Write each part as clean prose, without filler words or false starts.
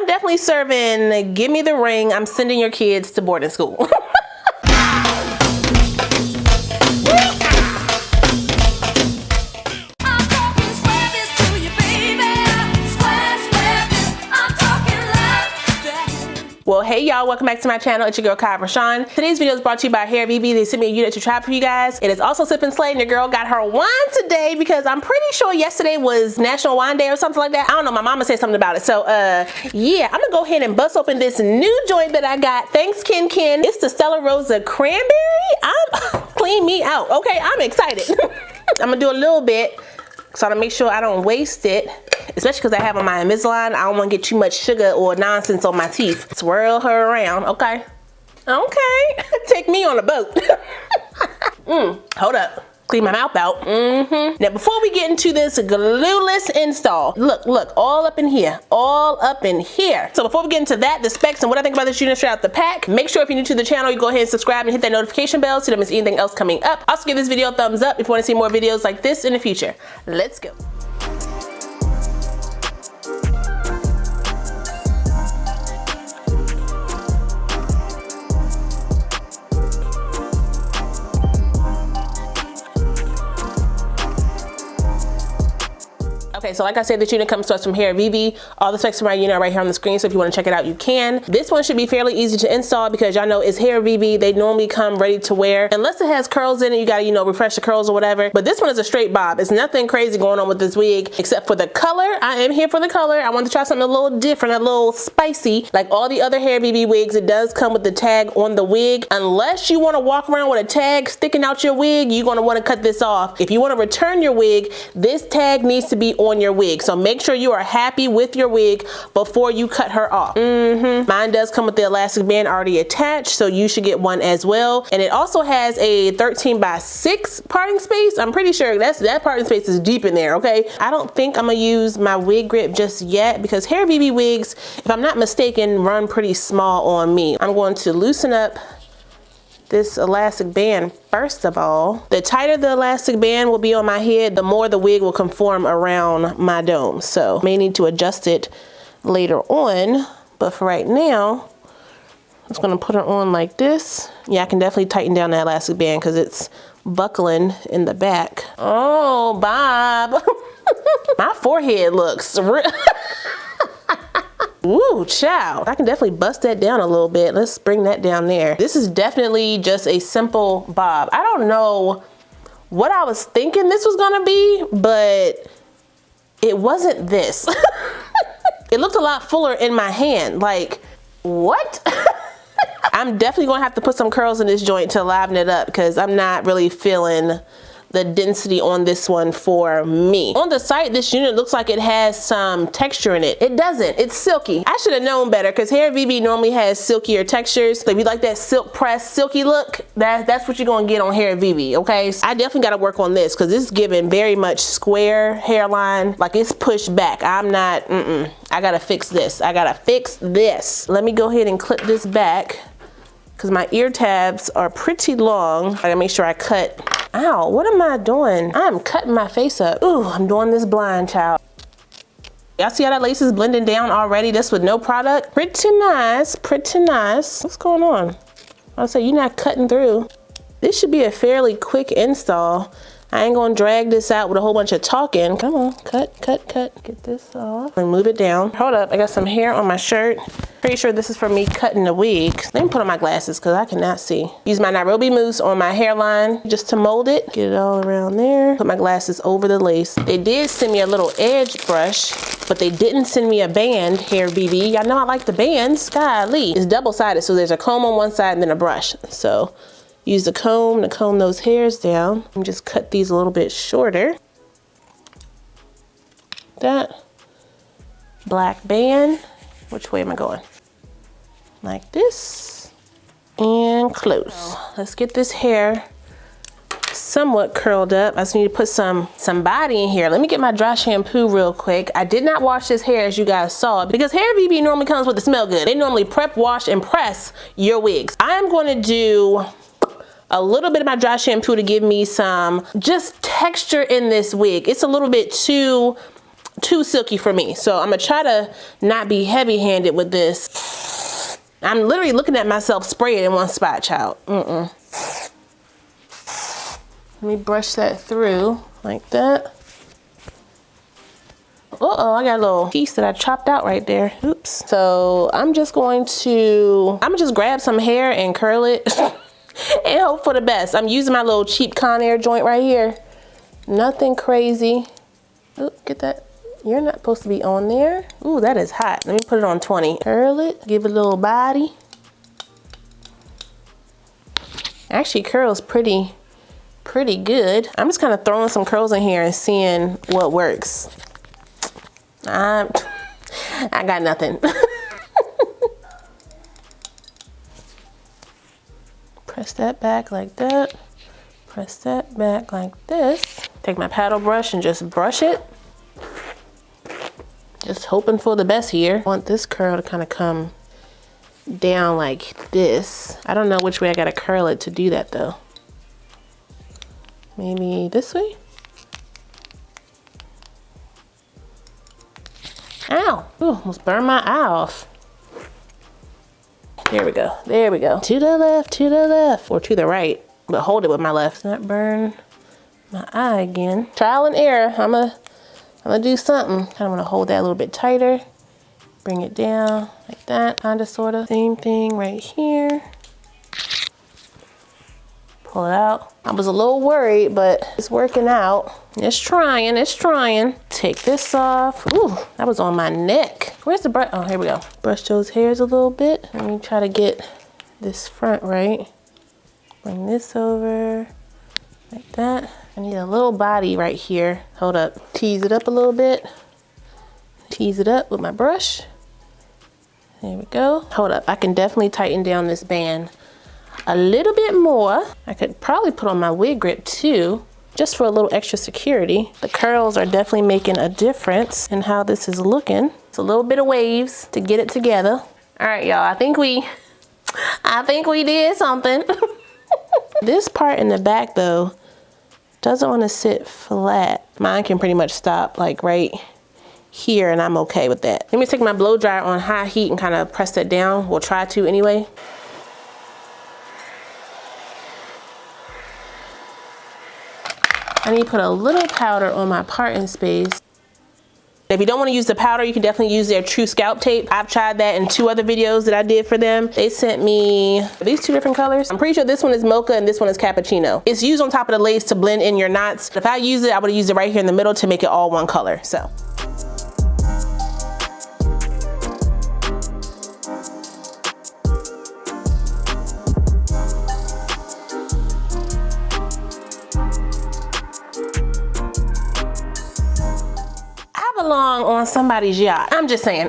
I'm definitely serving, give me the ring, I'm sending your kids to boarding school. Well, hey y'all, welcome back to my channel. It's your girl RaShon. Today's video is brought to you by Hairvivi. They sent me a unit to try for you guys. It is also Sip and Slay, and your girl got her wine today because I'm pretty sure yesterday was National Wine Day or something like that. I don't know, my mama said something about it. So yeah, I'm gonna go ahead and bust open this new joint that I got. Thanks, Ken. It's the Stella Rosa Cranberry. Clean me out. Okay, I'm excited. I'm gonna do a little bit so to make sure I don't waste it. Especially because I have on my Invisalign. I don't want to get too much sugar or nonsense on my teeth. Swirl her around, okay? Okay, take me on a boat. Hold up, clean my mouth out. Now before we get into this glueless install, look, all up in here, all up in here. So before we get into that, the specs and what I think about this unit straight out the pack, make sure if you're new to the channel, you go ahead and subscribe and hit that notification bell so you don't miss anything else coming up. Also give this video a thumbs up if you want to see more videos like this in the future. Let's go. Okay, so like I said, this unit comes to us from Hairvivi. All the specs for my unit are right here on the screen, so if you want to check it out, you can. This one should be fairly easy to install because y'all know it's Hairvivi. They normally come ready to wear. Unless it has curls in it, you gotta, you know, refresh the curls or whatever. But this one is a straight bob. It's nothing crazy going on with this wig except for the color. I am here for the color. I wanted to try something a little different, a little spicy. Like all the other Hairvivi wigs, it does come with the tag on the wig. Unless you want to walk around with a tag sticking out your wig, you're gonna want to cut this off. If you want to return your wig, this tag needs to be on your wig. So make sure you are happy with your wig before you cut her off. Mine does come with the elastic band already attached, so you should get one as well. And it also has a 13x6 parting space. I'm pretty sure that parting space is deep in there, okay? I don't think I'm gonna use my wig grip just yet because Hairvivi wigs, if I'm not mistaken, run pretty small on me. I'm going to loosen up this elastic band first of all. The tighter the elastic band will be on my head, the more the wig will conform around my dome. So may need to adjust it later on, but for right now, I'm just gonna put her on like this. Yeah, I can definitely tighten down that elastic band because it's buckling in the back. Oh, Bob. My forehead looks real. Ooh, child. I can definitely bust that down a little bit. Let's bring that down there. This is definitely just a simple bob. I don't know what I was thinking this was gonna be, but it wasn't this. It looked a lot fuller in my hand. Like, what? I'm definitely gonna have to put some curls in this joint to liven it up because I'm not really feeling the density on this one for me. On the site, this unit looks like it has some texture in it. It doesn't, it's silky. I should have known better because Hairvivi normally has silkier textures. So if you like that silk press, silky look, that's what you're gonna get on Hairvivi, okay? So I definitely gotta work on this because this is giving very much square hairline, like it's pushed back. I'm not, I gotta fix this. I gotta fix this. Let me go ahead and clip this back because my ear tabs are pretty long. I gotta make sure I cut. Ow, what am I doing? I'm cutting my face up. Ooh, I'm doing this blind, child. Y'all see how that lace is blending down already? This with no product? Pretty nice, pretty nice. What's going on? I'll say you're not cutting through. This should be a fairly quick install. I ain't gonna drag this out with a whole bunch of talking. Come on, cut. Get this off and move it down. Hold up, I got some hair on my shirt. Pretty sure this is for me cutting the wig. Let me put on my glasses because I cannot see. Use my Nairobi mousse on my hairline just to mold it. Get it all around there. Put my glasses over the lace. They did send me a little edge brush, but they didn't send me a band, Hairvivi. Y'all know I like the bands. Golly. It's double-sided, so there's a comb on one side and then a brush. So use the comb to comb those hairs down and just cut these a little bit shorter. That black band. Which way am I going? Like this and close. Let's get this hair somewhat curled up. I just need to put some body in here. Let me get my dry shampoo real quick. I did not wash this hair as you guys saw because Hairvivi normally comes with the smell good. They normally prep, wash, and press your wigs. I'm going to do a little bit of my dry shampoo to give me some just texture in this wig. It's a little bit too too silky for me. So I'm gonna try to not be heavy-handed with this. I'm literally looking at myself spray it in one spot, child. Let me brush that through like that. Uh-oh, I got a little piece that I chopped out right there. Oops. So I'm just going to, grab some hair and curl it and hope for the best. I'm using my little cheap Conair joint right here. Nothing crazy. Ooh, get that. You're not supposed to be on there. Ooh, that is hot. Let me put it on 20. Curl it, give it a little body. Actually curls pretty good. I'm just kind of throwing some curls in here and seeing what works. I got nothing. Press that back like that. Press that back like this. Take my paddle brush and just brush it. Just hoping for the best here. I want this curl to kind of come down like this. I don't know which way I gotta curl it to do that though. Maybe this way? Ow, ooh, almost burned my eye off. There we go, there we go. To the left, or to the right, but hold it with my left. Not burn my eye again. Trial and error, I'm gonna do something. Kind of wanna hold that a little bit tighter. Bring it down like that, kinda, sorta. Same thing right here. Pull it out. I was a little worried, but it's working out. It's trying, it's trying. Take this off. Ooh, that was on my neck. Where's the brush? Oh, here we go. Brush those hairs a little bit. Let me try to get this front right. Bring this over, like that. I need a little body right here. Hold up, tease it up a little bit. Tease it up with my brush. There we go. Hold up, I can definitely tighten down this band a little bit more. I could probably put on my wig grip too, just for a little extra security. The curls are definitely making a difference in how this is looking. It's a little bit of waves to get it together. All right, y'all, I think we did something. This part in the back though, doesn't want to sit flat. Mine can pretty much stop like right here and I'm okay with that. Let me take my blow dryer on high heat and kind of press that down. We'll try to anyway. I need to put a little powder on my parting space. If you don't want to use the powder, you can definitely use their True-scalp tape. I've tried that in 2 other videos that I did for them. They sent me these 2 different colors. I'm pretty sure this one is mocha and this one is cappuccino. It's used on top of the lace to blend in your knots. If I use it, I would use it right here in the middle to make it all one color, so. Belong on somebody's yacht. I'm just saying.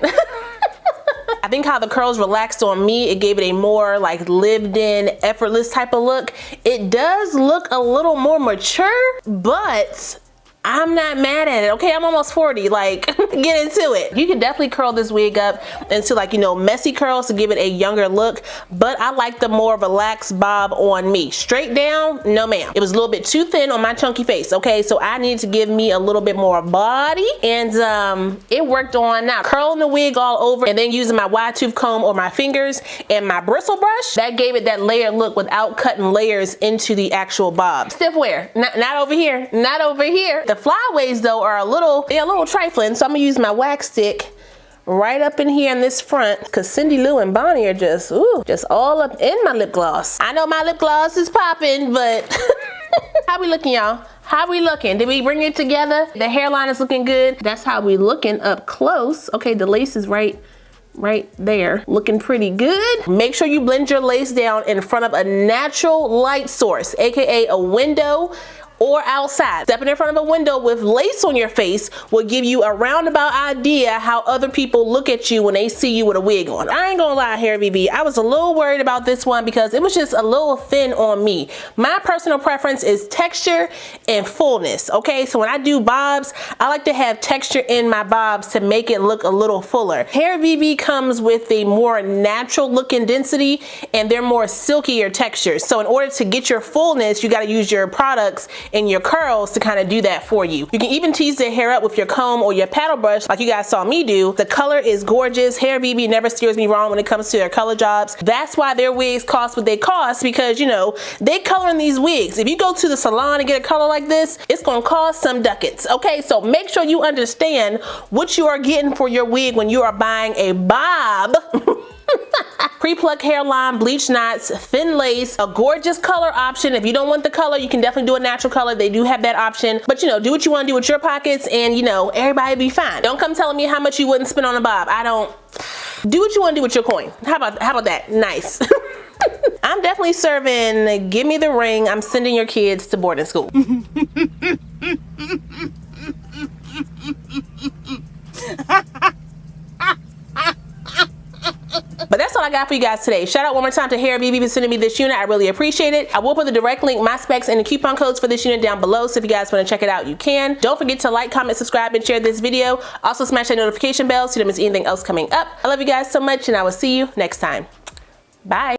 I think how the curls relaxed on me, it gave it a more like lived in, effortless type of look. It does look a little more mature, but I'm not mad at it, okay? I'm almost 40, like, get into it. You can definitely curl this wig up into like, you know, messy curls to give it a younger look, but I like the more relaxed bob on me. Straight down, no ma'am. It was a little bit too thin on my chunky face, okay? So I need to give me a little bit more body, and it worked on now. Curling the wig all over and then using my wide tooth comb or my fingers and my bristle brush, that gave it that layered look without cutting layers into the actual bob. Stiff wear, not over here, not over here. The flyaways though are a little trifling, so I'm gonna use my wax stick right up in here in this front, because Cindy Lou and Bonnie are just all up in my lip gloss. I know my lip gloss is popping, but how we looking, y'all? How we looking? Did we bring it together? The hairline is looking good. That's how we looking up close. Okay, the lace is right there, looking pretty good. Make sure you blend your lace down in front of a natural light source, aka a window or outside. Stepping in front of a window with lace on your face will give you a roundabout idea how other people look at you when they see you with a wig on. I ain't gonna lie, Hairvivi, I was a little worried about this one because it was just a little thin on me. My personal preference is texture and fullness, okay? So when I do bobs, I like to have texture in my bobs to make it look a little fuller. Hairvivi comes with a more natural looking density and they're more silkier textures. So in order to get your fullness, you gotta use your products in your curls to kind of do that for you. You can even tease their hair up with your comb or your paddle brush like you guys saw me do. The color is gorgeous. Hairvivi never steers me wrong when it comes to their color jobs. That's why their wigs cost what they cost, because you know, they color in these wigs. If you go to the salon and get a color like this, it's gonna cost some ducats, okay? So make sure you understand what you are getting for your wig when you are buying a bob. Pre-plucked hairline, bleach knots, thin lace, a gorgeous color option. If you don't want the color, you can definitely do a natural color. They do have that option. But you know, do what you want to do with your pockets, and you know, everybody be fine. Don't come telling me how much you wouldn't spend on a bob. I don't. Do what you want to do with your coin. How about that? Nice. I'm definitely serving, give me the ring, I'm sending your kids to boarding school. But that's all I got for you guys today. Shout out one more time to Hairvivi for sending me this unit. I really appreciate it. I will put the direct link, my specs, and the coupon codes for this unit down below, so if you guys want to check it out, you can. Don't forget to like, comment, subscribe, and share this video. Also smash that notification bell so you don't miss anything else coming up. I love you guys so much, and I will see you next time. Bye.